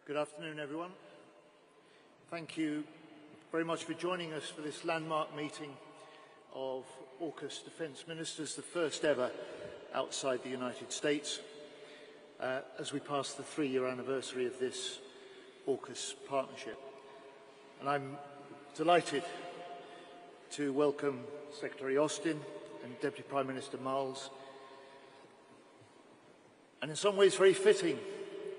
Good afternoon, everyone. Thank you very much for joining us for this landmark meeting of AUKUS Defence Ministers, the first ever outside the United States, as we pass the 3-year anniversary of this AUKUS partnership. And I'm delighted to welcome Secretary Austin and Deputy Prime Minister Marles, and in some ways very fitting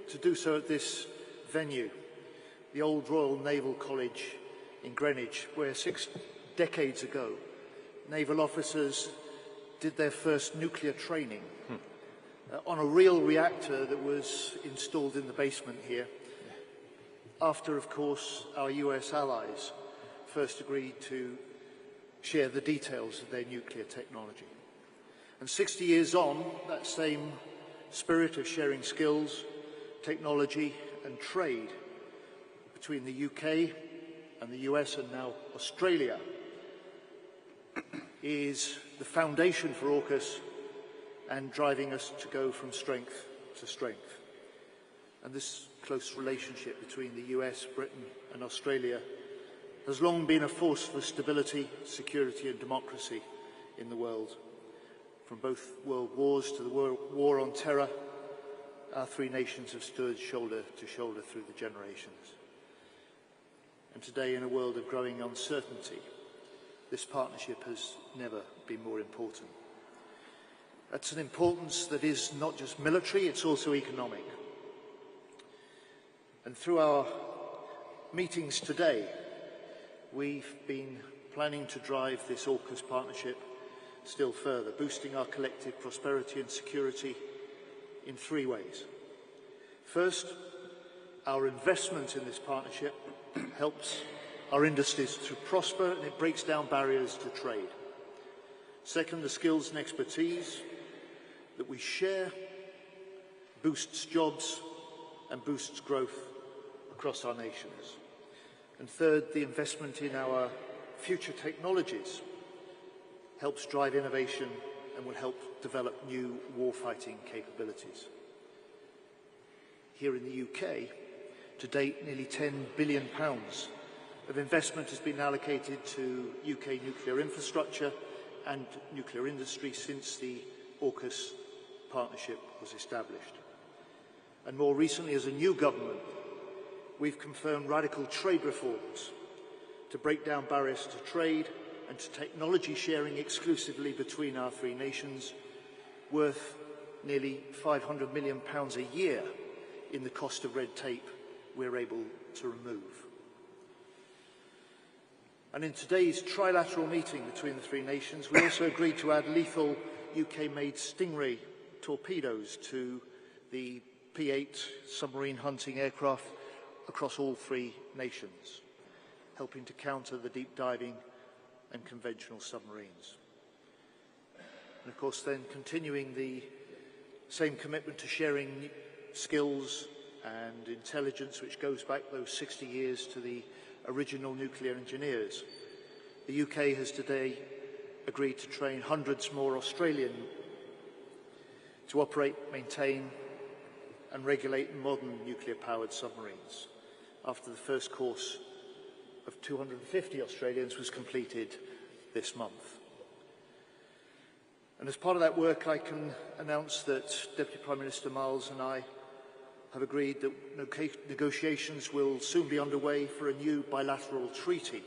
to do so at this venue, the old Royal Naval College in Greenwich, where 6 decades ago naval officers did their first nuclear training on a real reactor that was installed in the basement here, after, of course, our US allies first agreed to share the details of their nuclear technology. And 60 years on, that same spirit of sharing skills, technology and trade between the UK and the US and now Australia is the foundation for AUKUS and driving us to go from strength to strength. And this close relationship between the US, Britain and Australia has long been a force for stability, security and democracy in the world. From both world wars to the war on terror, our 3 nations have stood shoulder to shoulder through the generations. And today, in a world of growing uncertainty, this partnership has never been more important. That's an importance that is not just military, it's also economic. And through our meetings today, we've been planning to drive this AUKUS partnership still further, boosting our collective prosperity and security in 3 ways. First, our investment in this partnership helps our industries to prosper and it breaks down barriers to trade. Second, the skills and expertise that we share boosts jobs and boosts growth across our nations. And third, the investment in our future technologies helps drive innovation and will help develop new warfighting capabilities. Here in the UK, to date, nearly £10 billion of investment has been allocated to UK nuclear infrastructure and nuclear industry since the AUKUS partnership was established. And more recently, as a new government, we've confirmed radical trade reforms to break down barriers to trade and to technology sharing exclusively between our 3 nations, worth nearly £500 million a year in the cost of red tape we're able to remove. And in today's trilateral meeting between the 3 nations, we also agreed to add lethal UK-made Stingray torpedoes to the P-8 submarine hunting aircraft across all 3 nations, helping to counter the deep diving and conventional submarines. And of course then continuing the same commitment to sharing skills and intelligence which goes back those 60 years to the original nuclear engineers. The UK has today agreed to train hundreds more Australian to operate, maintain and regulate modern nuclear-powered submarines, after the first course of 250 Australians was completed this month. And as part of that work, I can announce that Deputy Prime Minister Marles and I have agreed that negotiations will soon be underway for a new bilateral treaty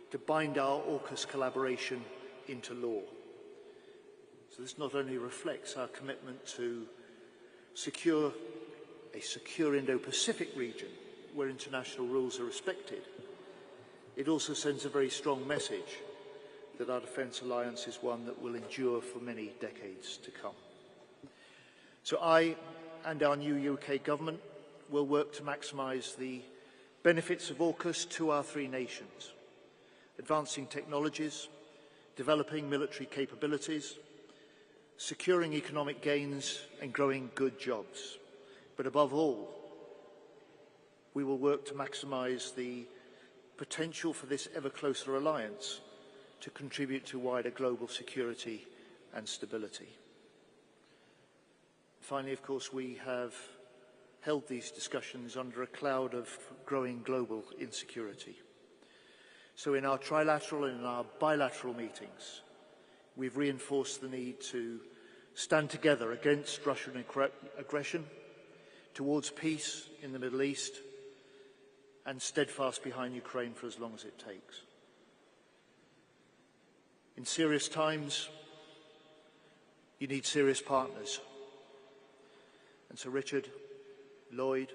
to bind our AUKUS collaboration into law. So this not only reflects our commitment to secure a secure Indo-Pacific region where international rules are respected, it also sends a very strong message that our defence alliance is one that will endure for many decades to come. So I and our new UK government will work to maximise the benefits of AUKUS to our 3 nations, advancing technologies, developing military capabilities, securing economic gains and growing good jobs. But above all, we will work to maximise the potential for this ever closer alliance to contribute to wider global security and stability. Finally, of course, we have held these discussions under a cloud of growing global insecurity. So in our trilateral and in our bilateral meetings, we've reinforced the need to stand together against Russian aggression, towards peace in the Middle East, and steadfast behind Ukraine for as long as it takes. In serious times, you need serious partners. And so Richard, Lloyd,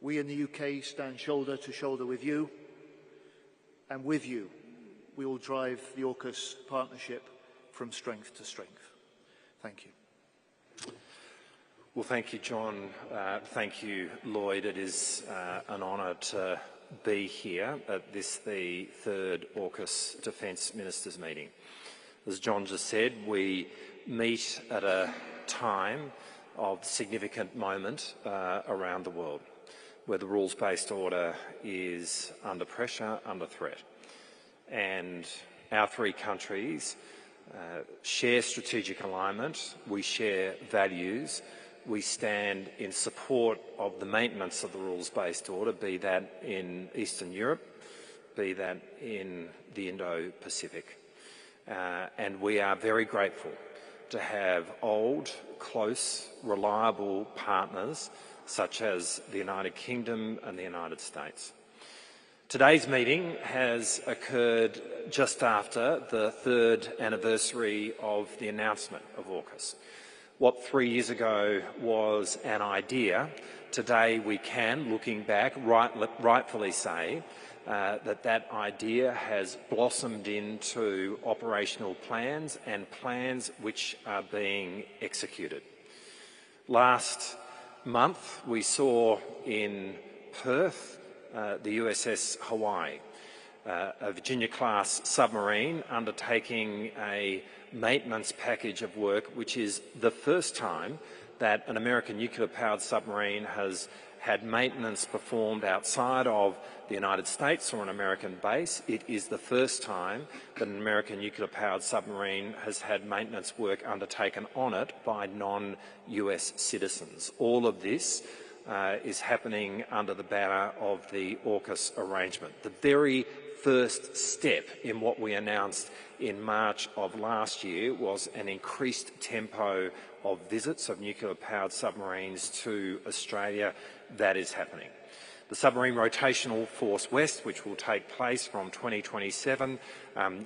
we in the UK stand shoulder to shoulder with you, and with you, we will drive the AUKUS partnership from strength to strength. Thank you. Well, thank you, John. Thank you, Lloyd. It is an honour to be here at this, the third AUKUS Defence Ministers meeting. As John just said, we meet at a time of significant moment around the world, where the rules-based order is under pressure, under threat. And our three countries share strategic alignment, we share values, we stand in support of the maintenance of the rules-based order, be that in Eastern Europe, be that in the Indo-Pacific. And we are very grateful to have old, close, reliable partners such as the United Kingdom and the United States. Today's meeting has occurred just after the third anniversary of the announcement of AUKUS. What 3 years ago was an idea, today we can, looking back, rightfully say that idea has blossomed into operational plans and plans which are being executed. Last month we saw in Perth the USS Hawaii, a Virginia-class submarine undertaking a maintenance package of work, which is the first time that an American nuclear-powered submarine has had maintenance performed outside of the United States or an American base. It is the first time that an American nuclear-powered submarine has had maintenance work undertaken on it by non-US citizens. All of this is happening under the banner of the AUKUS arrangement. The very first step in what we announced in March of last year was an increased tempo of visits of nuclear-powered submarines to Australia. That is happening. The Submarine Rotational Force West, which will take place from 2027,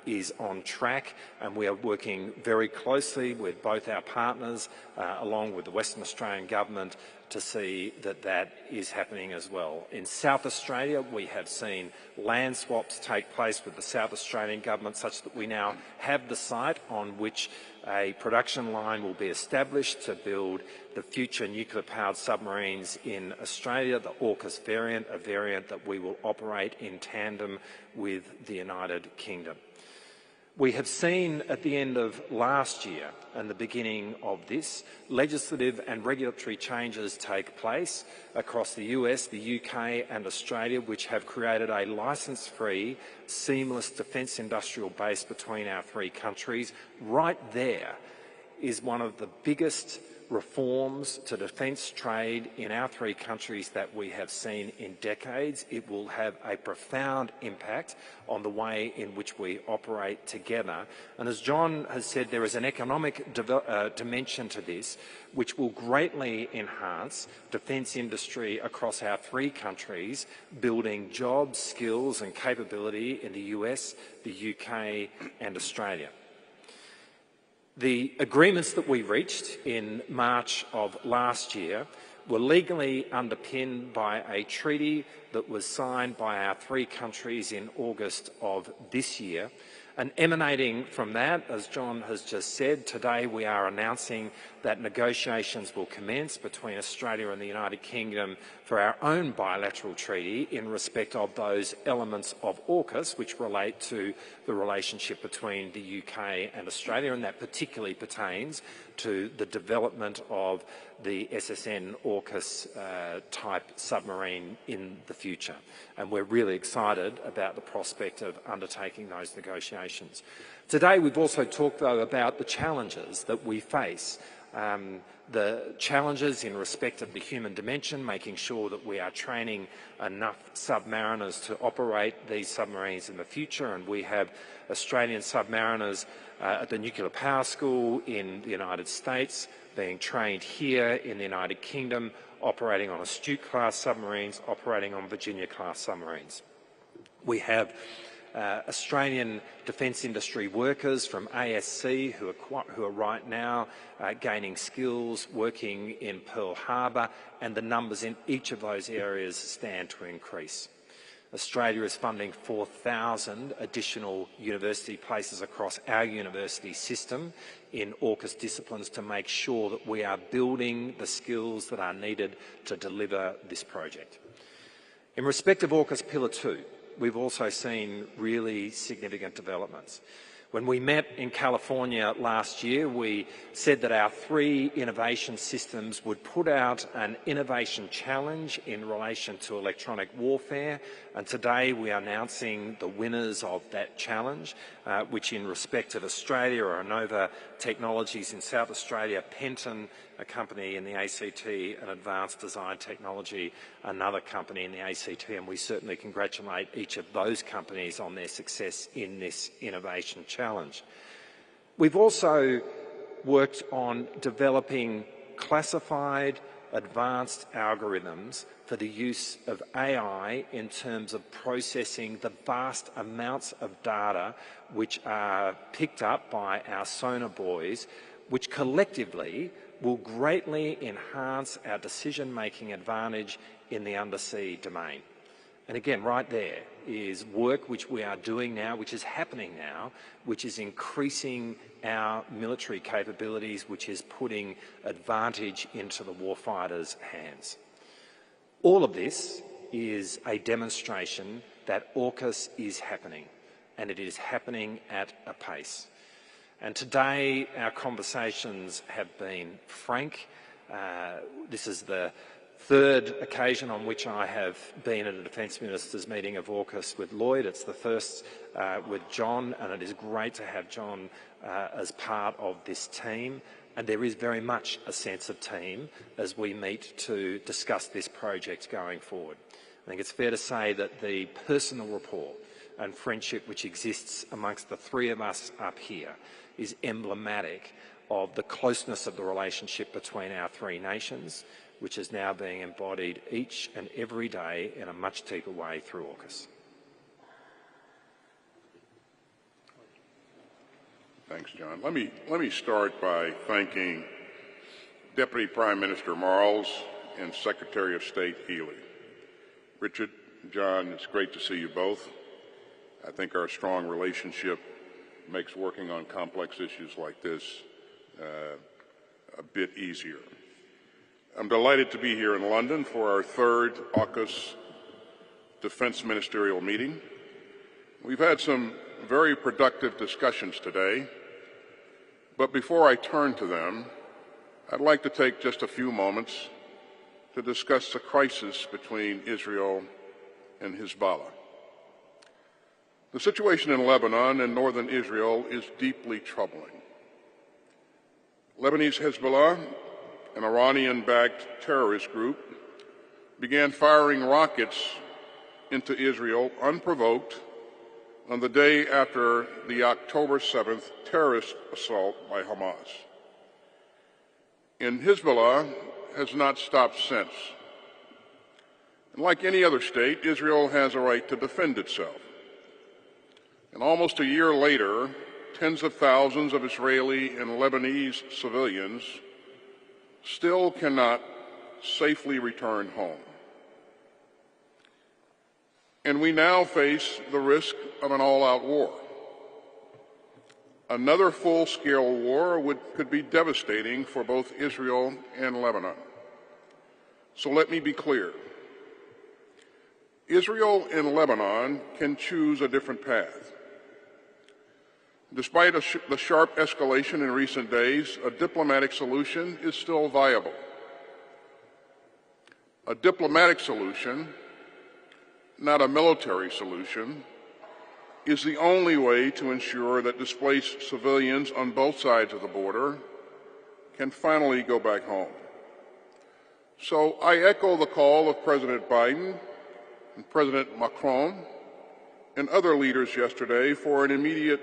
is on track, and we are working very closely with both our partners, along with the Western Australian Government, to see that that is happening as well. In South Australia, we have seen land swaps take place with the South Australian Government such that we now have the site on which a production line will be established to build the future nuclear-powered submarines in Australia, the AUKUS variant, a variant that we will operate in tandem with the United Kingdom. We have seen at the end of last year and the beginning of this, legislative and regulatory changes take place across the US, the UK and Australia, which have created a licence-free, seamless defence industrial base between our three countries. Right there is one of the biggest reforms to defence trade in our three countries that we have seen in decades. It will have a profound impact on the way in which we operate together. And as John has said, there is an economic dimension to this which will greatly enhance defence industry across our three countries, building jobs, skills and capability in the US, the UK and Australia. The agreements that we reached in March of last year were legally underpinned by a treaty that was signed by our three countries in August of this year. And emanating from that, as John has just said, today we are announcing that negotiations will commence between Australia and the United Kingdom for our own bilateral treaty in respect of those elements of AUKUS which relate to the relationship between the UK and Australia, and that particularly pertains to the development of the SSN AUKUS type submarine in the future. And we're really excited about the prospect of undertaking those negotiations. Today we've also talked, though, about the challenges that we face the challenges in respect of the human dimension, making sure that we are training enough submariners to operate these submarines in the future, and we have Australian submariners at the Nuclear Power School in the United States being trained here in the United Kingdom, operating on Astute-class submarines, operating on Virginia-class submarines. We have Australian defence industry workers from ASC who are right now gaining skills, working in Pearl Harbor, and the numbers in each of those areas stand to increase. Australia is funding 4,000 additional university places across our university system in AUKUS disciplines to make sure that we are building the skills that are needed to deliver this project. In respect of AUKUS Pillar 2, we've also seen really significant developments. When we met in California last year, we said that our 3 innovation systems would put out an innovation challenge in relation to electronic warfare, and today we are announcing the winners of that challenge, which in respect of Australia are Innova Technologies in South Australia, Penton, a company in the ACT, and Advanced Design Technology, another company in the ACT, and we certainly congratulate each of those companies on their success in this innovation challenge. We've also worked on developing classified advanced algorithms for the use of AI in terms of processing the vast amounts of data which are picked up by our sonar buoys, which collectively will greatly enhance our decision-making advantage in the undersea domain. And again, right there is work which we are doing now, which is happening now, which is increasing our military capabilities, which is putting advantage into the warfighter's hands. All of this is a demonstration that AUKUS is happening, and it is happening at a pace. And today our conversations have been frank. This is the 3rd occasion on which I have been at a Defence Ministers meeting of AUKUS with Lloyd. It's the first with John, and it is great to have John as part of this team. And there is very much a sense of team as we meet to discuss this project going forward. I think it's fair to say that the personal rapport and friendship which exists amongst the 3 of us up here is emblematic of the closeness of the relationship between our 3 nations, which is now being embodied each and every day in a much deeper way through AUKUS. Thanks, John. Let me start by thanking Deputy Prime Minister Marles and Secretary of State Healey. Richard, John, it's great to see you both. I think our strong relationship makes working on complex issues like this a bit easier. I'm delighted to be here in London for our 3rd AUKUS Defence Ministerial meeting. We've had some very productive discussions today, but before I turn to them, I'd like to take just a few moments to discuss the crisis between Israel and Hezbollah. The situation in Lebanon and northern Israel is deeply troubling. Lebanese Hezbollah, an Iranian-backed terrorist group, began firing rockets into Israel unprovoked on the day after the October 7th terrorist assault by Hamas. And Hezbollah has not stopped since. And like any other state, Israel has a right to defend itself. And almost a year later, tens of thousands of Israeli and Lebanese civilians still cannot safely return home. And we now face the risk of an all-out war. Another full-scale war could be devastating for both Israel and Lebanon. So let me be clear. Israel and Lebanon can choose a different path. Despite the sharp escalation in recent days, a diplomatic solution is still viable. A diplomatic solution, not a military solution, is the only way to ensure that displaced civilians on both sides of the border can finally go back home. So I echo the call of President Biden and President Macron and other leaders yesterday for an immediate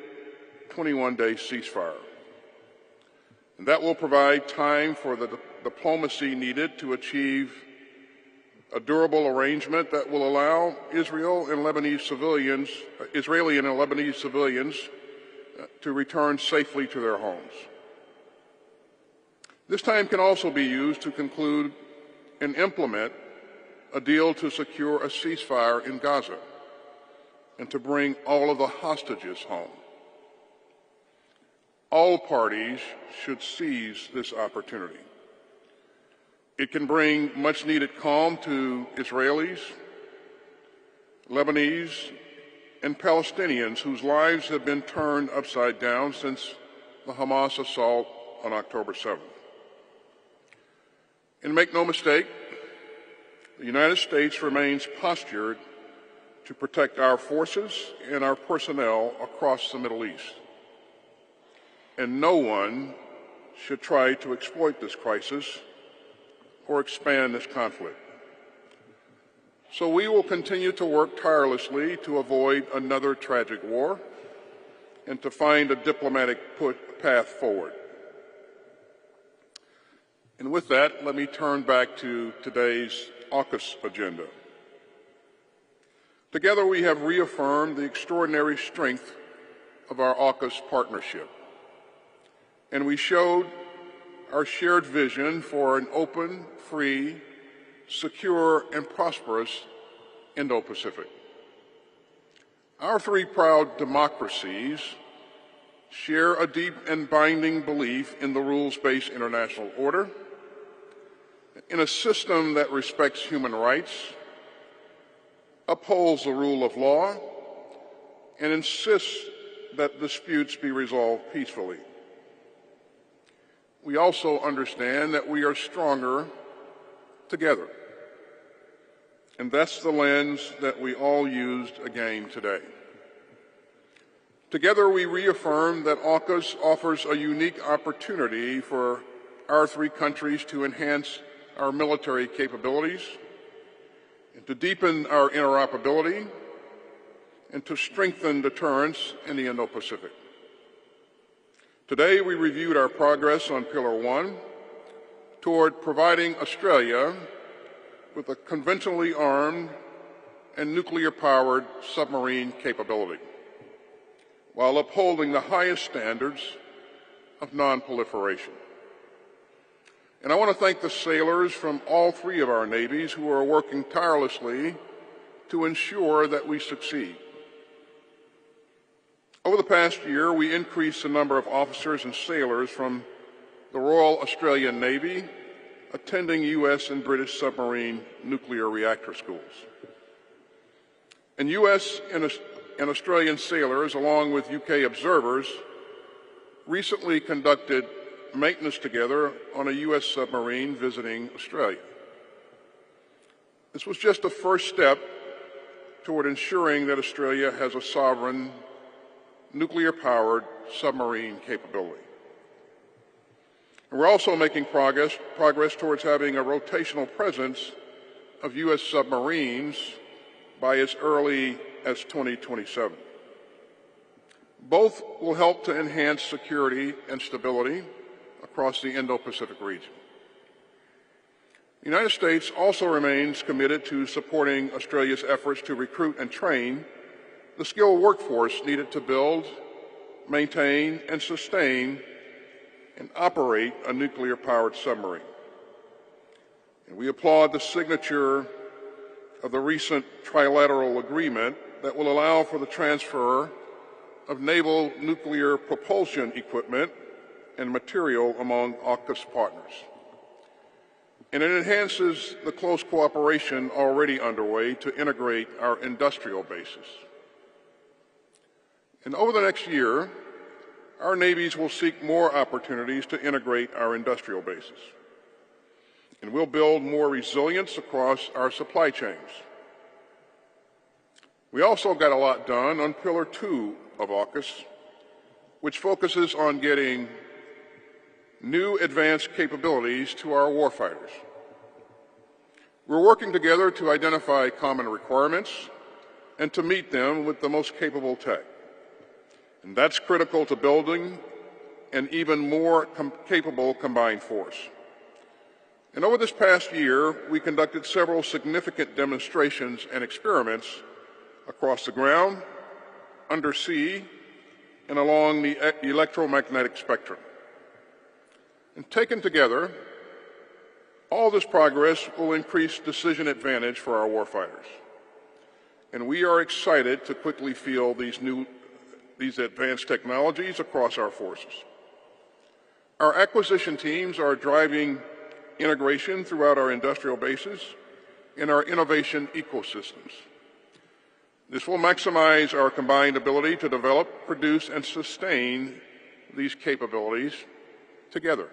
21-day ceasefire. And that will provide time for the diplomacy needed to achieve a durable arrangement that will allow Israeli and Lebanese civilians to return safely to their homes. This time can also be used to conclude and implement a deal to secure a ceasefire in Gaza and to bring all of the hostages home. All parties should seize this opportunity. It can bring much-needed calm to Israelis, Lebanese, and Palestinians whose lives have been turned upside down since the Hamas assault on October 7th. And make no mistake, the United States remains postured to protect our forces and our personnel across the Middle East. And no one should try to exploit this crisis or expand this conflict. So we will continue to work tirelessly to avoid another tragic war and to find a diplomatic path forward. And with that, let me turn back to today's AUKUS agenda. Together we have reaffirmed the extraordinary strength of our AUKUS partnership, and we showed our shared vision for an open, free, secure, and prosperous Indo-Pacific. Our three proud democracies share a deep and binding belief in the rules-based international order, in a system that respects human rights, upholds the rule of law, and insists that disputes be resolved peacefully. We also understand that we are stronger together. And that's the lens that we all used again today. Together we reaffirm that AUKUS offers a unique opportunity for our three countries to enhance our military capabilities, and to deepen our interoperability, and to strengthen deterrence in the Indo-Pacific. Today we reviewed our progress on Pillar 1 toward providing Australia with a conventionally armed and nuclear-powered submarine capability, while upholding the highest standards of non-proliferation. And I want to thank the sailors from all three of our navies who are working tirelessly to ensure that we succeed. Over the past year, we increased the number of officers and sailors from the Royal Australian Navy attending U.S. and British submarine nuclear reactor schools. And U.S. and Australian sailors, along with UK observers, recently conducted maintenance together on a U.S. submarine visiting Australia. This was just a first step toward ensuring that Australia has a sovereign, nuclear-powered submarine capability. And we're also making progress towards having a rotational presence of U.S. submarines by as early as 2027. Both will help to enhance security and stability across the Indo-Pacific region. The United States also remains committed to supporting Australia's efforts to recruit and train the skilled workforce needed to build, maintain, and sustain and operate a nuclear-powered submarine. And we applaud the signature of the recent trilateral agreement that will allow for the transfer of naval nuclear propulsion equipment and material among AUKUS partners. And it enhances the close cooperation already underway to integrate our industrial bases. And over the next year, our navies will seek more opportunities to integrate our industrial bases. And we'll build more resilience across our supply chains. We also got a lot done on Pillar 2 of AUKUS, which focuses on getting new advanced capabilities to our warfighters. We're working together to identify common requirements and to meet them with the most capable tech. And that's critical to building an even more capable combined force. And over this past year, we conducted several significant demonstrations and experiments across the ground, undersea, and along the electromagnetic spectrum. And taken together, all this progress will increase decision advantage for our warfighters. And we are excited to quickly field these advanced technologies across our forces. Our acquisition teams are driving integration throughout our industrial bases and our innovation ecosystems. This will maximize our combined ability to develop, produce, and sustain these capabilities together.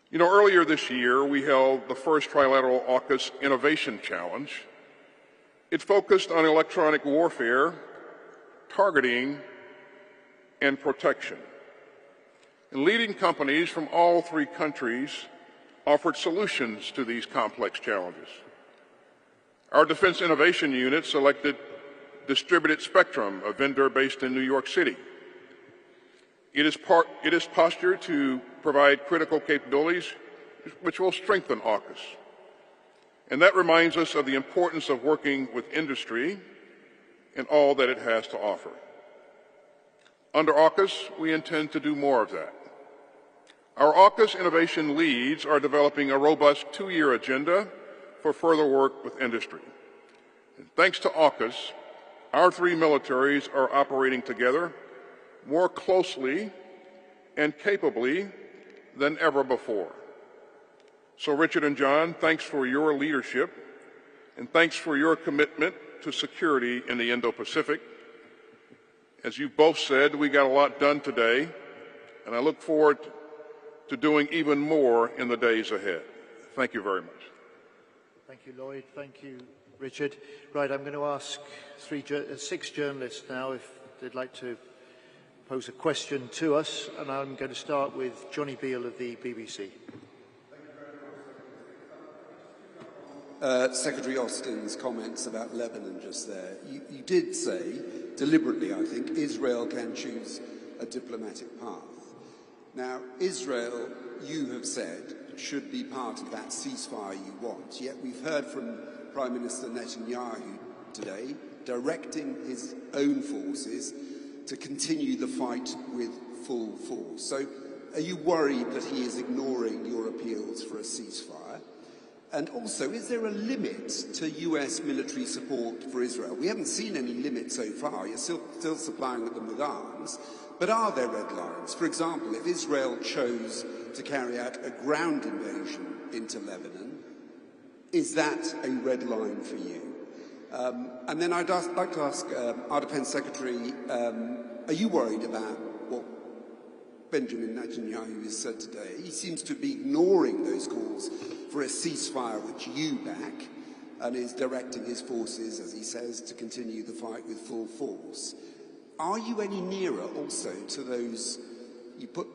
You know, earlier this year, we held the first trilateral AUKUS Innovation Challenge. It focused on electronic warfare, targeting, and protection. And leading companies from all three countries offered solutions to these complex challenges. Our Defense Innovation Unit selected Distributed Spectrum, a vendor based in New York City. It is postured to provide critical capabilities which will strengthen AUKUS. And that reminds us of the importance of working with industry and all that it has to offer. Under AUKUS, we intend to do more of that. Our AUKUS innovation leads are developing a robust 2-year agenda for further work with industry. And thanks to AUKUS, our three militaries are operating together more closely and capably than ever before. So Richard and John, thanks for your leadership and thanks for your commitment to security in the Indo-Pacific. As you both said, we got a lot done today, and I look forward to doing even more in the days ahead. Thank you very much. Thank you, Lloyd. Thank you, Richard. Right, I'm going to ask 6 journalists now if they'd like to pose a question to us, and I'm going to start with Johnny Beale of the BBC. Secretary Austin's comments about Lebanon just there. You did say, deliberately I think, Israel can choose a diplomatic path. Now, Israel, you have said, should be part of that ceasefire you want, yet we've heard from Prime Minister Netanyahu today directing his own forces to continue the fight with full force. So are you worried that he is ignoring your appeals for a ceasefire? And also, is there a limit to US military support for Israel? We haven't seen any limit so far. You're still supplying them with arms. But are there red lines? For example, if Israel chose to carry out a ground invasion into Lebanon, is that a red line for you? And then I'd like to ask our Defence Secretary, are you worried about what Benjamin Netanyahu has said today? He seems to be ignoring those calls for a ceasefire which you back, and is directing his forces, as he says, to continue the fight with full force. Are you any nearer also to those, you put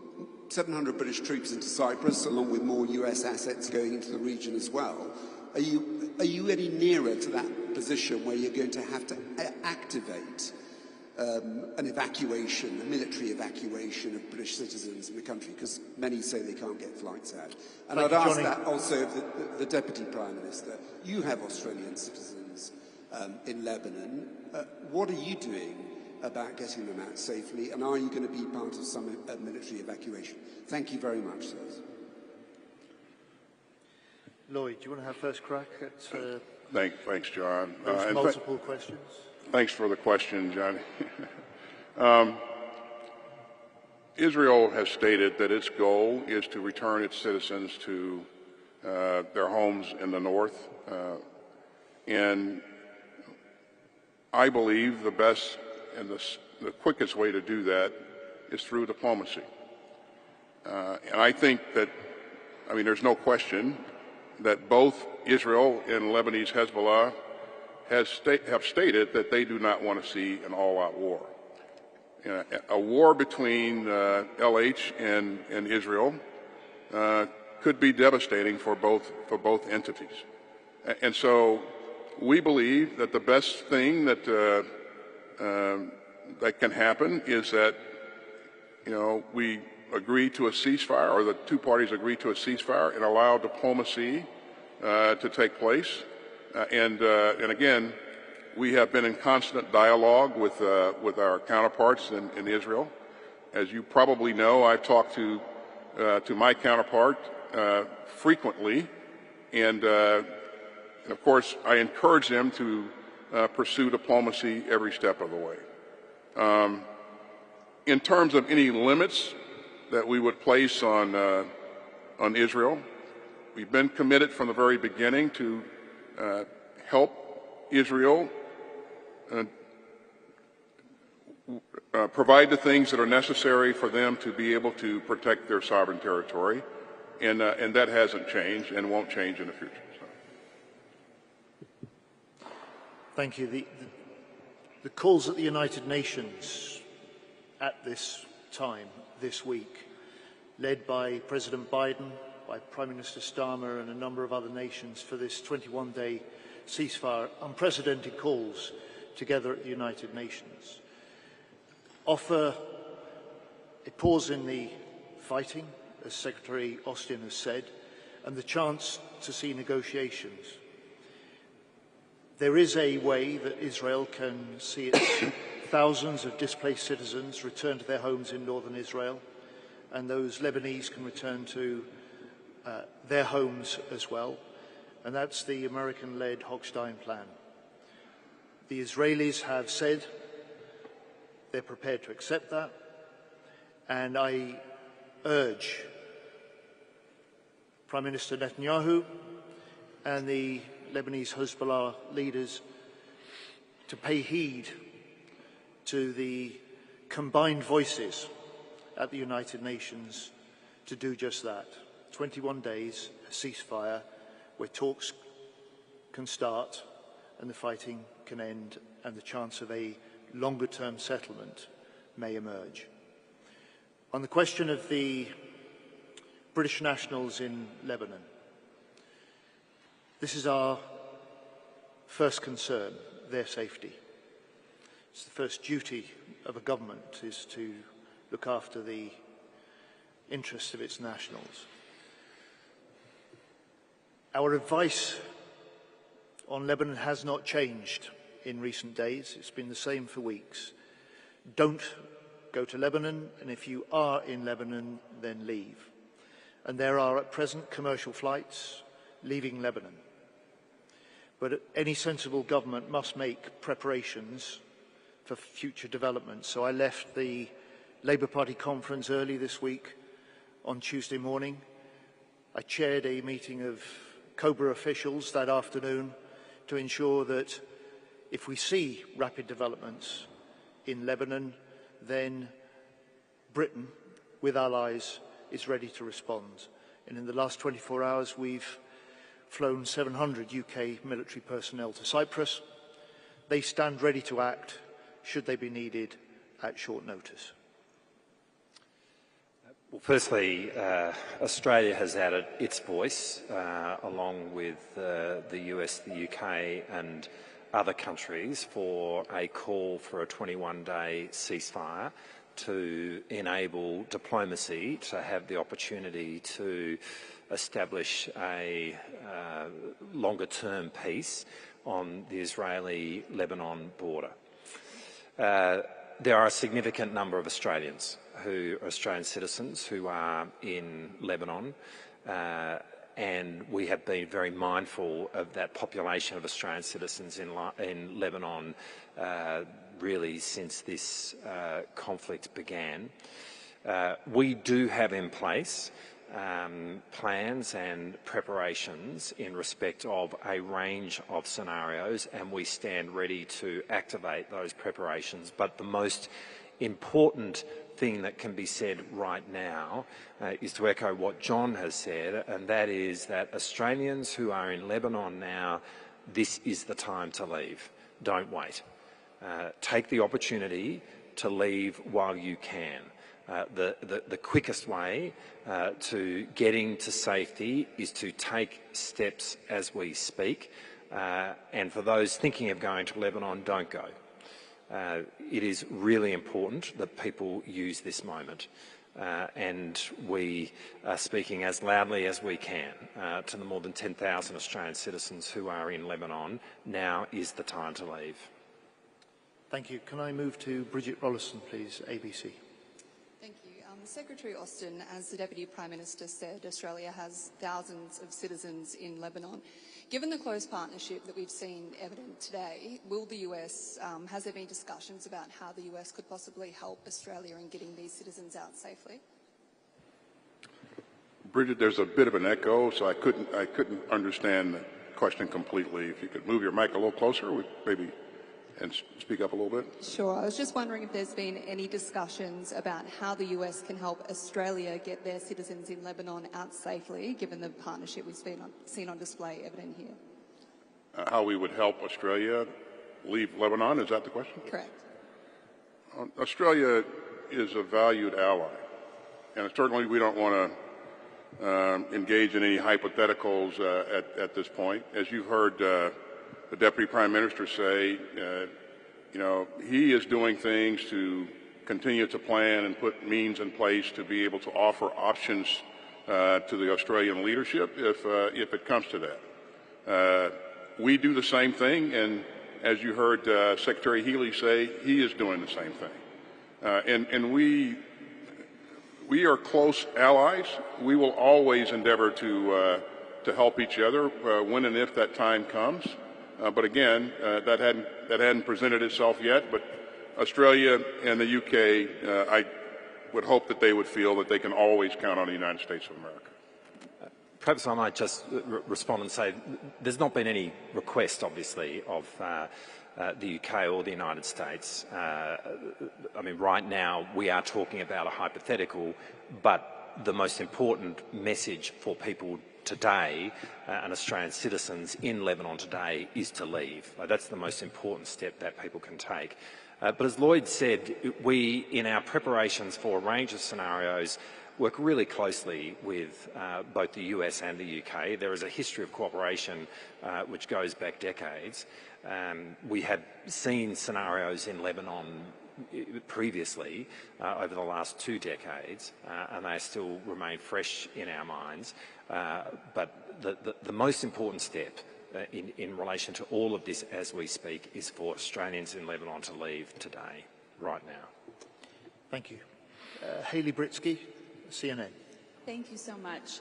700 British troops into Cyprus along with more US assets going into the region as well. Are you any nearer to that position where you're going to have to activate an evacuation, a military evacuation of British citizens in the country, because many say they can't get flights out? And I'd ask that also of the Deputy Prime Minister. You have Australian citizens in Lebanon. What are you doing about getting them out safely, and are you going to be part of some military evacuation? Thank you very much, sirs. Lloyd, do you want to have first crack at Thanks, John. those multiple questions? Thanks for the question, John. Israel has stated that its goal is to return its citizens to their homes in the north. And I believe the best and the quickest way to do that is through diplomacy. And I think that, there's no question that both Israel and Lebanese Hezbollah have stated that they do not want to see an all-out war. a war between LH and Israel could be devastating for both entities. And so we believe that the best thing that that can happen is that, we agree to a ceasefire, or the two parties agree to a ceasefire and allow diplomacy to take place. And again, we have been in constant dialogue with our counterparts in Israel. As you probably know, I've talked to my counterpart frequently, and of course, I encourage them to pursue diplomacy every step of the way. In terms of any limits that we would place on Israel, we've been committed from the very beginning to help Israel provide the things that are necessary for them to be able to protect their sovereign territory, and that hasn't changed and won't change in the future. So. Thank you. The calls at the United Nations at this time, this week, led by President Biden, by Prime Minister Starmer and a number of other nations for this 21-day ceasefire, unprecedented calls together at the United Nations, offer a pause in the fighting, as Secretary Austin has said, and the chance to see negotiations. There is a way that Israel can see its thousands of displaced citizens return to their homes in northern Israel, and those Lebanese can return to their homes as well, and that's the American-led Hochstein Plan. The Israelis have said they're prepared to accept that, and I urge Prime Minister Netanyahu and the Lebanese Hezbollah leaders to pay heed to the combined voices at the United Nations to do just that. 21 days, a ceasefire where talks can start and the fighting can end and the chance of a longer-term settlement may emerge. On the question of the British nationals in Lebanon, this is our first concern, their safety. It's the first duty of a government, is to look after the interests of its nationals. Our advice on Lebanon has not changed in recent days. It's been the same for weeks. Don't go to Lebanon, and if you are in Lebanon, then leave. And there are at present commercial flights leaving Lebanon. But any sensible government must make preparations for future development. So I left the Labour Party conference early this week on Tuesday morning. I chaired a meeting of COBRA officials that afternoon to ensure that if we see rapid developments in Lebanon, then Britain, with allies, is ready to respond. And in the last 24 hours, we've flown 700 UK military personnel to Cyprus. They stand ready to act should they be needed at short notice. Well, firstly, Australia has added its voice, along with the US, the UK and other countries, for a call for a 21-day ceasefire to enable diplomacy to have the opportunity to establish a longer-term peace on the Israeli-Lebanon border. There are a significant number of Australian citizens who are in Lebanon, and we have been very mindful of that population of Australian citizens in Lebanon really since this conflict began. We do have in place plans and preparations in respect of a range of scenarios, and we stand ready to activate those preparations. But the most important thing that can be said right now is to echo what John has said, and that is that Australians who are in Lebanon now, this is the time to leave. Don't wait. Take the opportunity to leave while you can. The quickest way to getting to safety is to take steps as we speak, and for those thinking of going to Lebanon, don't go. It is really important that people use this moment, and we are speaking as loudly as we can to the more than 10,000 Australian citizens who are in Lebanon. Now is the time to leave. Thank you. Can I move to Bridget Rollison, please, ABC? Thank you. Secretary Austin, as the Deputy Prime Minister said, Australia has thousands of citizens in Lebanon. Given the close partnership that we've seen evident today, will the US, has there been discussions about how the US could possibly help Australia in getting these citizens out safely? Bridget, there's a bit of an echo, so I couldn't understand the question completely. If you could move your mic a little closer, maybe, and speak up a little bit. Sure. I was just wondering if there's been any discussions about how the US can help Australia get their citizens in Lebanon out safely, given the partnership we've seen on display evident here. How we would help Australia leave Lebanon, is that the question? Correct. Australia is a valued ally, and certainly we don't want to engage in any hypotheticals at this point. As you've heard the Deputy Prime Minister say, he is doing things to continue to plan and put means in place to be able to offer options to the Australian leadership if it comes to that. We do the same thing, and as you heard Secretary Healey say, he is doing the same thing. And we are close allies. We will always endeavor to help each other when and if that time comes. But again, that hadn't presented itself yet. But Australia and the UK, I would hope that they would feel that they can always count on the United States of America. Perhaps I might just respond and say there's not been any request, obviously, of the UK or the United States. I mean, right now we are talking about a hypothetical, but the most important message for people today and Australian citizens in Lebanon today is to leave. That's the most important step that people can take. But as Lloyd said, we, in our preparations for a range of scenarios, work really closely with both the US and the UK. There is a history of cooperation which goes back decades. We had seen scenarios in Lebanon previously over the last 2 decades, and they still remain fresh in our minds. But the most important step in relation to all of this as we speak is for Australians in Lebanon to leave today, right now. Thank you. Healey Britsky, CNN. Thank you so much.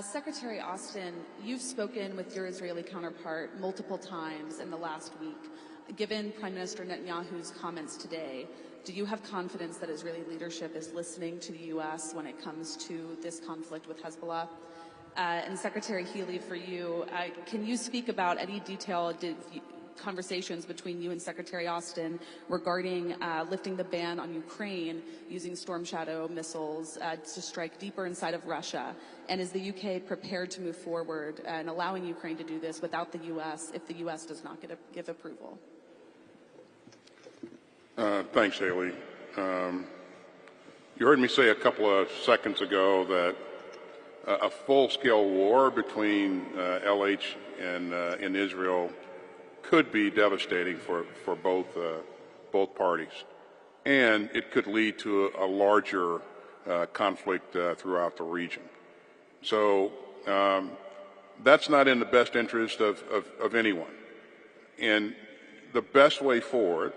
Secretary Austin, you've spoken with your Israeli counterpart multiple times in the last week. Given Prime Minister Netanyahu's comments today, do you have confidence that Israeli leadership is listening to the U.S. when it comes to this conflict with Hezbollah? And Secretary Healey, for you, can you speak about any detailed conversations between you and Secretary Austin regarding lifting the ban on Ukraine using Storm Shadow missiles to strike deeper inside of Russia? And is the UK prepared to move forward and allowing Ukraine to do this without the US if the US does not give approval? Thanks, Healey. You heard me say a couple of seconds ago that a full-scale war between LH and Israel could be devastating for both parties, and it could lead to a larger conflict throughout the region. So that's not in the best interest of anyone. And the best way forward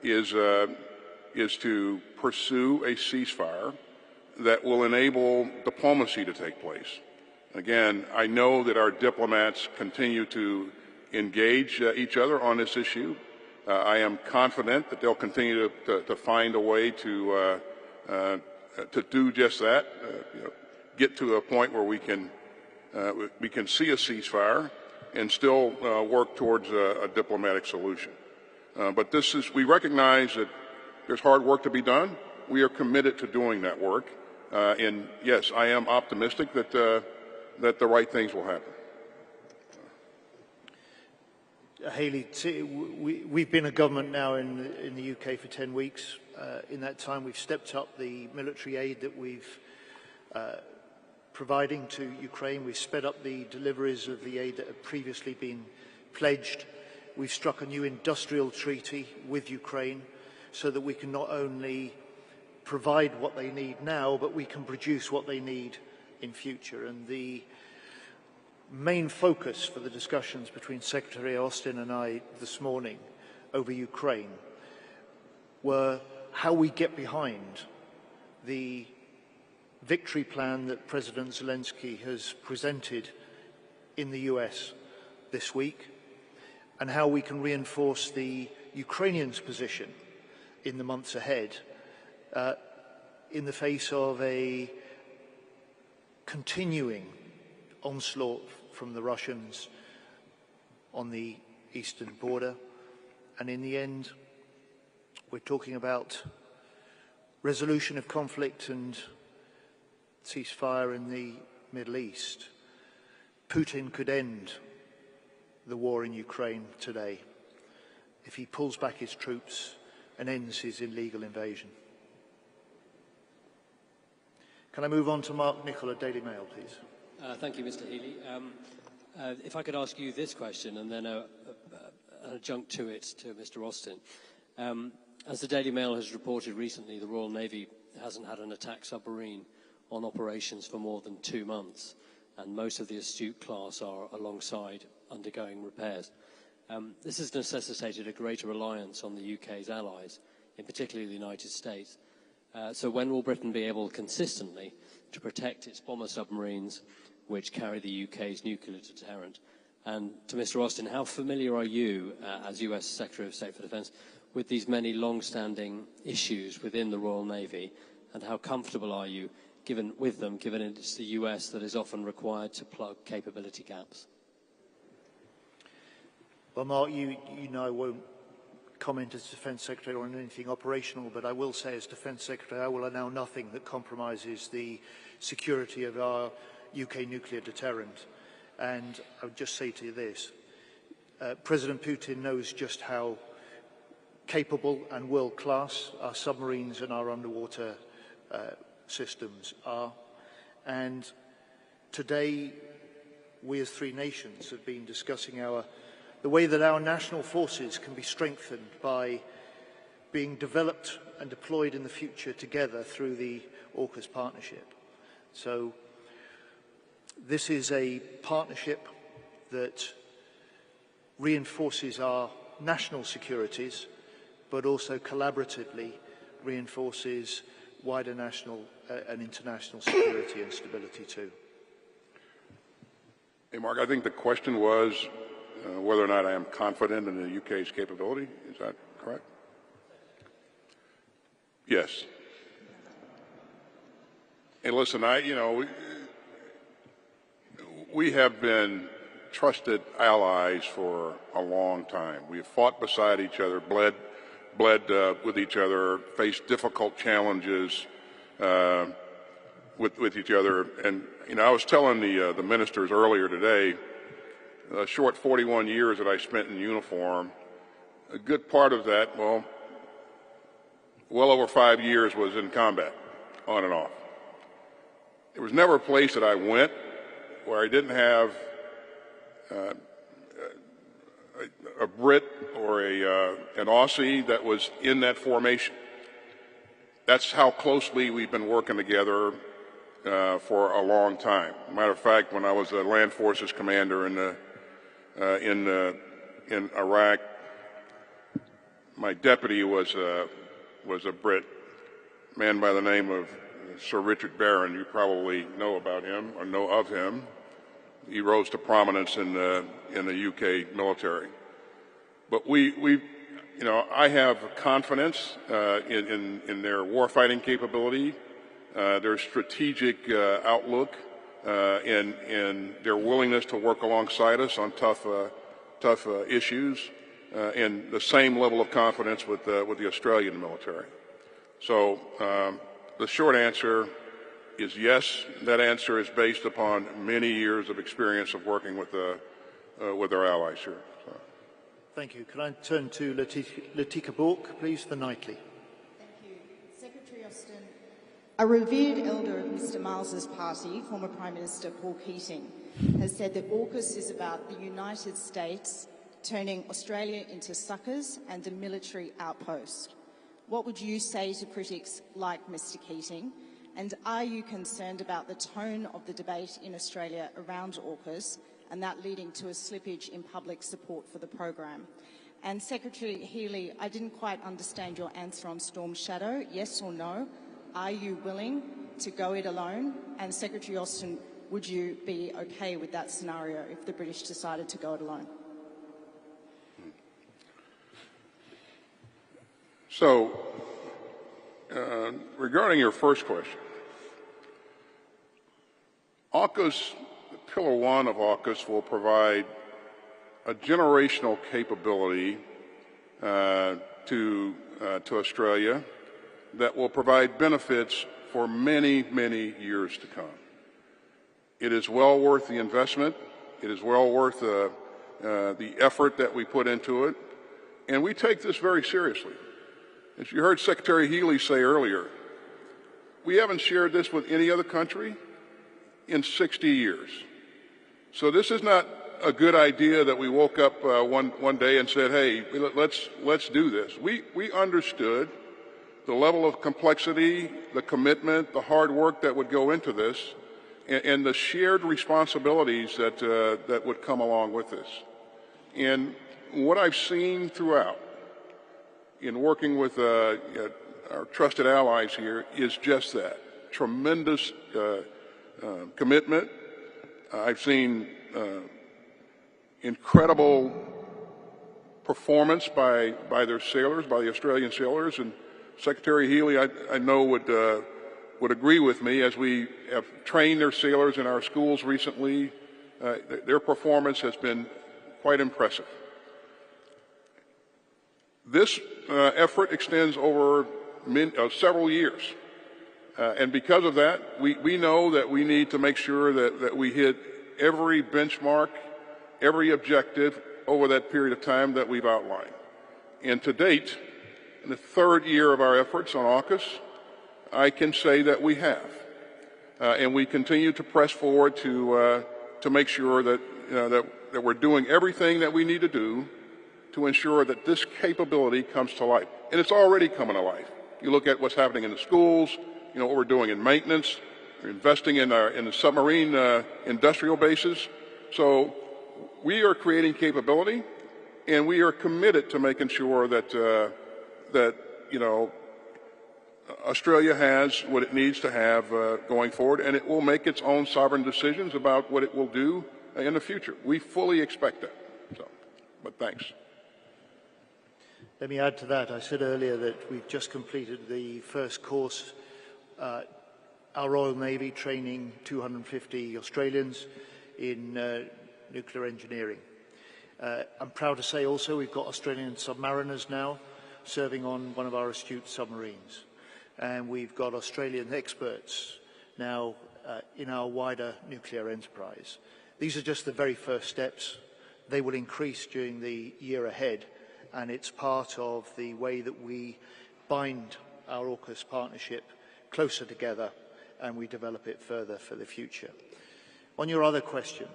is to pursue a ceasefire that will enable diplomacy to take place. Again, I know that our diplomats continue to engage each other on this issue. I am confident that they'll continue to find a way to do just that, get to a point where we can see a ceasefire and still work towards a diplomatic solution. But we recognize that there's hard work to be done. We are committed to doing that work. And yes, I am optimistic that the right things will happen. Healey, we've been a government now in the UK for 10 weeks. In that time, we've stepped up the military aid that we've providing to Ukraine. We've sped up the deliveries of the aid that had previously been pledged. We've struck a new industrial treaty with Ukraine so that we can not only provide what they need now, but we can produce what they need in future. And the main focus for the discussions between Secretary Austin and I this morning over Ukraine were how we get behind the victory plan that President Zelensky has presented in the US this week, and how we can reinforce the Ukrainians' position in the months ahead in the face of a continuing onslaught from the Russians on the eastern border. And in the end, we're talking about resolution of conflict and ceasefire in the Middle East. Putin could end the war in Ukraine today if he pulls back his troops and ends his illegal invasion. Can I move on to Mark Nicholl at Daily Mail, please? Thank you, Mr. Healey. If I could ask you this question and then an adjunct to it to Mr. Austin. As the Daily Mail has reported recently, the Royal Navy hasn't had an attack submarine on operations for more than 2 months, and most of the Astute class are alongside undergoing repairs. This has necessitated a greater reliance on the UK's allies, in particular the United States. So when will Britain be able consistently to protect its bomber submarines which carry the UK's nuclear deterrent? And to Mr. Austin, how familiar are you, as US Secretary of State for Defence, with these many long-standing issues within the Royal Navy, and how comfortable are you given it's the US that is often required to plug capability gaps? Well, Mark, you know I won't comment as Defence Secretary on anything operational, but I will say as Defence Secretary I will allow nothing that compromises the security of our UK nuclear deterrent. And I would just say to you this, President Putin knows just how capable and world-class our submarines and our underwater systems are. And today, we as three nations have been discussing the way that our national forces can be strengthened by being developed and deployed in the future together through the AUKUS partnership. So this is a partnership that reinforces our national securities, but also collaboratively reinforces wider national and international security and stability too. Hey, Mark, I think the question was whether or not I am confident in the UK's capability. Is that correct? Yes. And listen, we have been trusted allies for a long time. We have fought beside each other, bled with each other, faced difficult challenges with each other. And I was telling the ministers earlier today, the short 41 years that I spent in uniform, a good part of that, well over 5 years was in combat, on and off. There was never a place that I went where I didn't have a Brit or an Aussie that was in that formation. That's how closely we've been working together for a long time. Matter of fact, when I was a Land Forces commander in Iraq, my deputy was a Brit, a man by the name of Sir Richard Barron. You probably know about him or know of him. He rose to prominence in the UK military. But I have confidence in their warfighting capability, their strategic outlook, and their willingness to work alongside us on tough issues, and the same level of confidence with the Australian military. So the short answer is yes. That answer is based upon many years of experience of working with our allies here. So. Thank you. Can I turn to Latika Bork, please, for Knightley? Thank you. Secretary Austin, a revered elder of Mr Marles's party, former Prime Minister Paul Keating, has said that AUKUS is about the United States turning Australia into suckers and a military outpost. What would you say to critics like Mr Keating? And are you concerned about the tone of the debate in Australia around AUKUS and that leading to a slippage in public support for the program? And Secretary Healey, I didn't quite understand your answer on Storm Shadow, yes or no? Are you willing to go it alone? And Secretary Austin, would you be okay with that scenario if the British decided to go it alone? So, regarding your first question, AUKUS, Pillar 1 of AUKUS will provide a generational capability to Australia that will provide benefits for many, many years to come. It is well worth the investment. It is well worth the effort that we put into it. And we take this very seriously. As you heard Secretary Healey say earlier, we haven't shared this with any other country in 60 years. So this is not a good idea that we woke up one day and said, hey, let's do this. We understood the level of complexity, the commitment, the hard work that would go into this, and the shared responsibilities that would come along with this. And what I've seen throughout in working with our trusted allies here is just that, tremendous commitment. I've seen incredible performance by their sailors, by the Australian sailors, and Secretary Healey, I know would agree with me. As we have trained their sailors in our schools recently, their performance has been quite impressive. This effort extends over several years. And because of that, we know that we need to make sure that we hit every benchmark, every objective over that period of time that we've outlined. And to date, in the third year of our efforts on AUKUS, I can say that we have. And we continue to press forward to make sure that, that we're doing everything that we need to do to ensure that this capability comes to life. And it's already coming to life. You look at what's happening in the schools, what we're doing in maintenance, we're investing in the submarine industrial bases. So we are creating capability, and we are committed to making sure that Australia has what it needs to have going forward, and it will make its own sovereign decisions about what it will do in the future. We fully expect that. But thanks. Let me add to that. I said earlier that we've just completed the first course, our Royal Navy training 250 Australians in nuclear engineering. I'm proud to say also we've got Australian submariners now serving on one of our astute submarines. And we've got Australian experts now in our wider nuclear enterprise. These are just the very first steps. They will increase during the year ahead, and it's part of the way that we bind our AUKUS partnership closer together and we develop it further for the future. On your other question,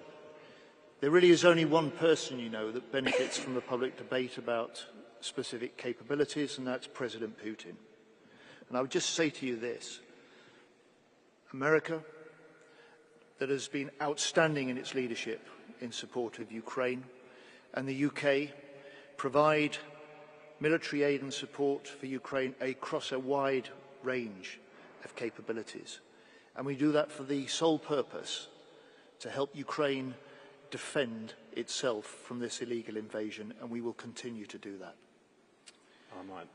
there really is only one person, that benefits from the public debate about specific capabilities, and that's President Putin. And I would just say to you this: America, that has been outstanding in its leadership in support of Ukraine, and the UK provide military aid and support for Ukraine across a wide range of capabilities. And we do that for the sole purpose to help Ukraine defend itself from this illegal invasion, and we will continue to do that. I might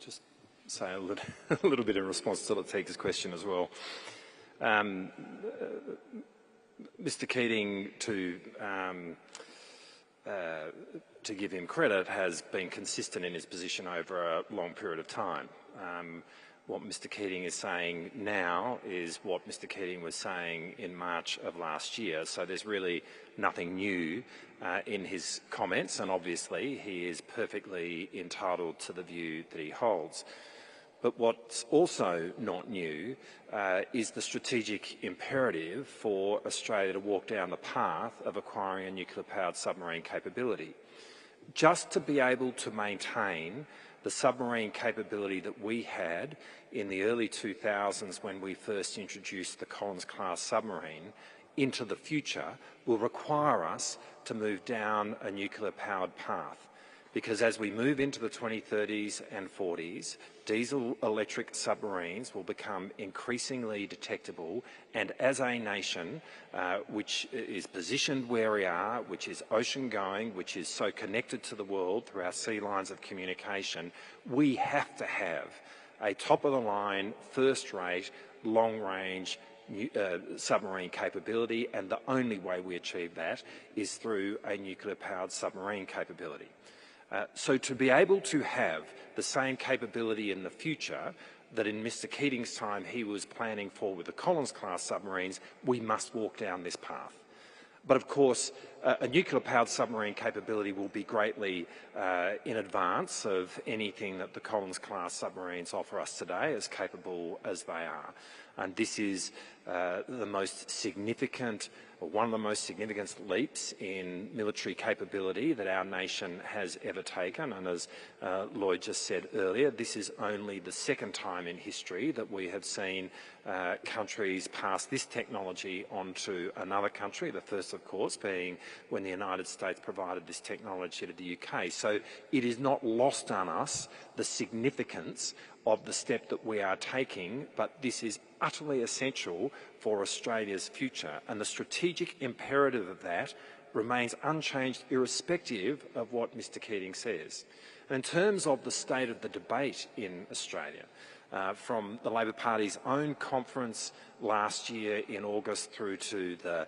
just say a little bit in response to Latika's question as well. Mr. Keating, to give him credit, has been consistent in his position over a long period of time. What Mr Keating is saying now is what Mr Keating was saying in March of last year. So there's really nothing new in his comments, and obviously he is perfectly entitled to the view that he holds. But what's also not new is the strategic imperative for Australia to walk down the path of acquiring a nuclear-powered submarine capability. Just to be able to maintain the submarine capability that we had in the early 2000s when we first introduced the Collins-class submarine into the future will require us to move down a nuclear-powered path. Because as we move into the 2030s and 40s, diesel-electric submarines will become increasingly detectable, and as a nation which is positioned where we are, which is ocean-going, which is so connected to the world through our sea lines of communication, we have to have a top-of-the-line, first-rate, long-range submarine capability, and the only way we achieve that is through a nuclear-powered submarine capability. So to be able to have the same capability in the future that in Mr Keating's time he was planning for with the Collins-class submarines, we must walk down this path. But of course, a nuclear-powered submarine capability will be greatly in advance of anything that the Collins-class submarines offer us today, as capable as they are. And this is the most significant, or one of the most significant leaps in military capability that our nation has ever taken. And as Lloyd just said earlier, this is only the second time in history that we have seen countries pass this technology on to another country, the first, of course, being when the United States provided this technology to the UK. So it is not lost on us the significance of the step that we are taking, but this is utterly essential for Australia's future, and the strategic imperative of that remains unchanged irrespective of what Mr Keating says. And in terms of the state of the debate in Australia, from the Labor Party's own conference last year in August through to the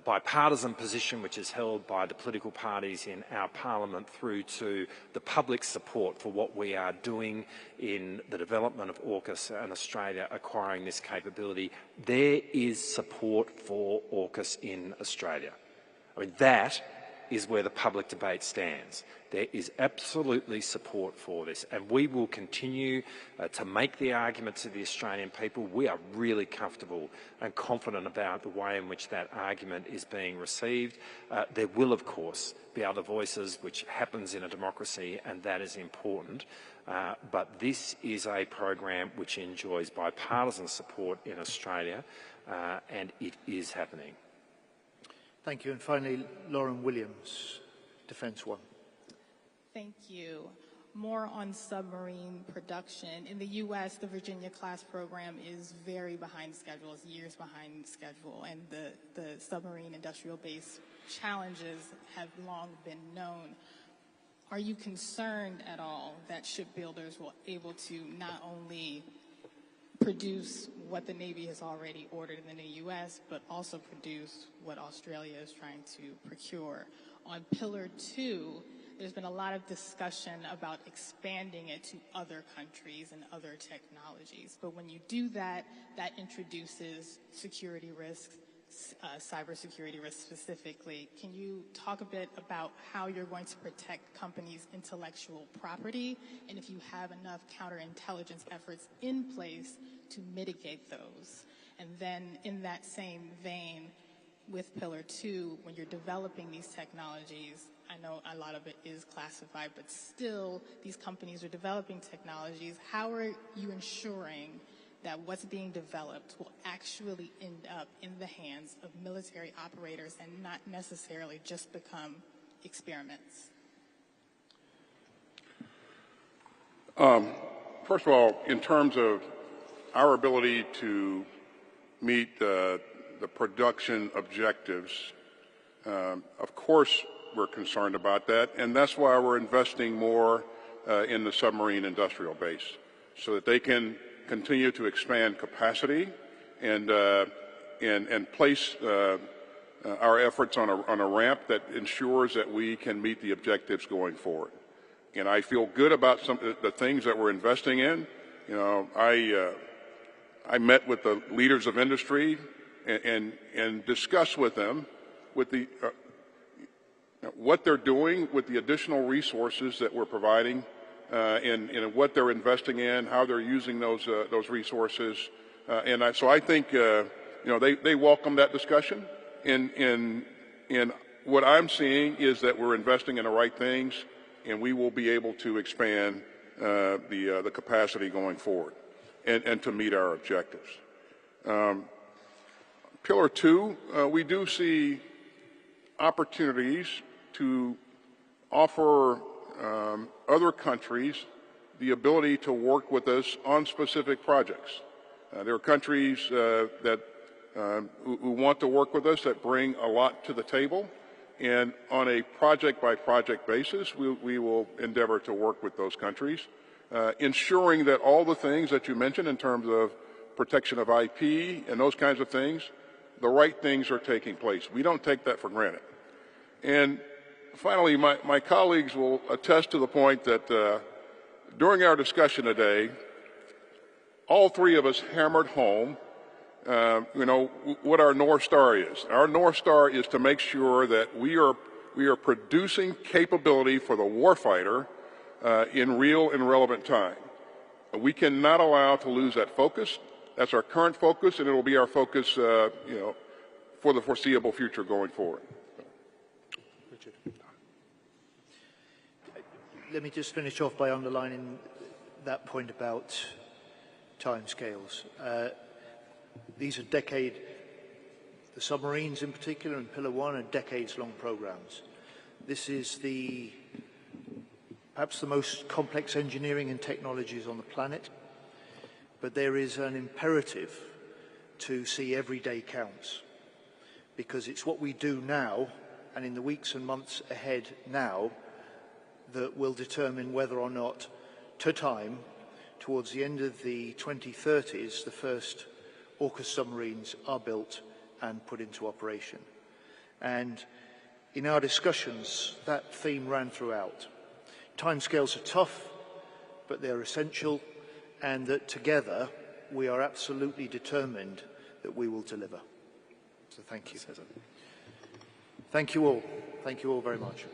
bipartisan position which is held by the political parties in our parliament, through to the public support for what we are doing in the development of AUKUS and Australia acquiring this capability, there is support for AUKUS in Australia. I mean, that is where the public debate stands. There is absolutely support for this, and we will continue to make the argument to the Australian people. We are really comfortable and confident about the way in which that argument is being received. There will, of course, be other voices, which happens in a democracy, and that is important. But this is a program which enjoys bipartisan support in Australia, and it is happening. Thank you. And finally, Lauren Williams, Defence One. Thank you. More on submarine production. In the U.S., the Virginia-class program is very behind schedule, is years behind schedule, and the submarine industrial base challenges have long been known. Are you concerned at all that shipbuilders will able to not only produce what the Navy has already ordered in the U.S., but also produce what Australia is trying to procure? On Pillar 2, there's been a lot of discussion about expanding it to other countries and other technologies. But when you do that, that introduces security risks, cybersecurity risks specifically. Can you talk a bit about how you're going to protect companies' intellectual property, and if you have enough counterintelligence efforts in place to mitigate those? And then in that same vein, with Pillar 2, when you're developing these technologies, I know a lot of it is classified, but still these companies are developing technologies. How are you ensuring that what's being developed will actually end up in the hands of military operators and not necessarily just become experiments? First of all, in terms of our ability to meet the production objectives, of course we're concerned about that, and that's why we're investing more in the submarine industrial base, so that they can continue to expand capacity and place our efforts on a ramp that ensures that we can meet the objectives going forward. And I feel good about some of the things that we're investing in, You know, I met with the leaders of industry and discussed with them with the what they're doing with the additional resources that we're providing, and what they're investing in, how they're using those resources, so I think you know, they welcome that discussion. And what I'm seeing is that we're investing in the right things, and we will be able to expand the capacity going forward, and to meet our objectives. Pillar 2, we do see opportunities to offer other countries the ability to work with us on specific projects. There are countries that who want to work with us that bring a lot to the table, and on a project-by-project basis, we will endeavor to work with those countries, ensuring that all the things that you mentioned in terms of protection of IP and those kinds of things, the right things are taking place. We don't take that for granted. And finally, my colleagues will attest to the point that during our discussion today, all three of us hammered home you know, what our North Star is. Our North Star is to make sure that we are producing capability for the warfighter in real and relevant time. We cannot allow to lose that focus. That's our current focus, and it will be our focus, you know, for the foreseeable future going forward. Richard. Let me just finish off by underlining that point about timescales. These are the submarines in particular, and Pillar 1 are decades-long programs. This is perhaps the most complex engineering and technologies on the planet, but there is an imperative to see every day counts, because it's what we do now and in the weeks and months ahead now that will determine whether or not, to time, towards the end of the 2030s, the first AUKUS submarines are built and put into operation. And in our discussions, that theme ran throughout. Timescales are tough, but they're essential, and that together we are absolutely determined that we will deliver. So thank you. Thank you all. Thank you all very much.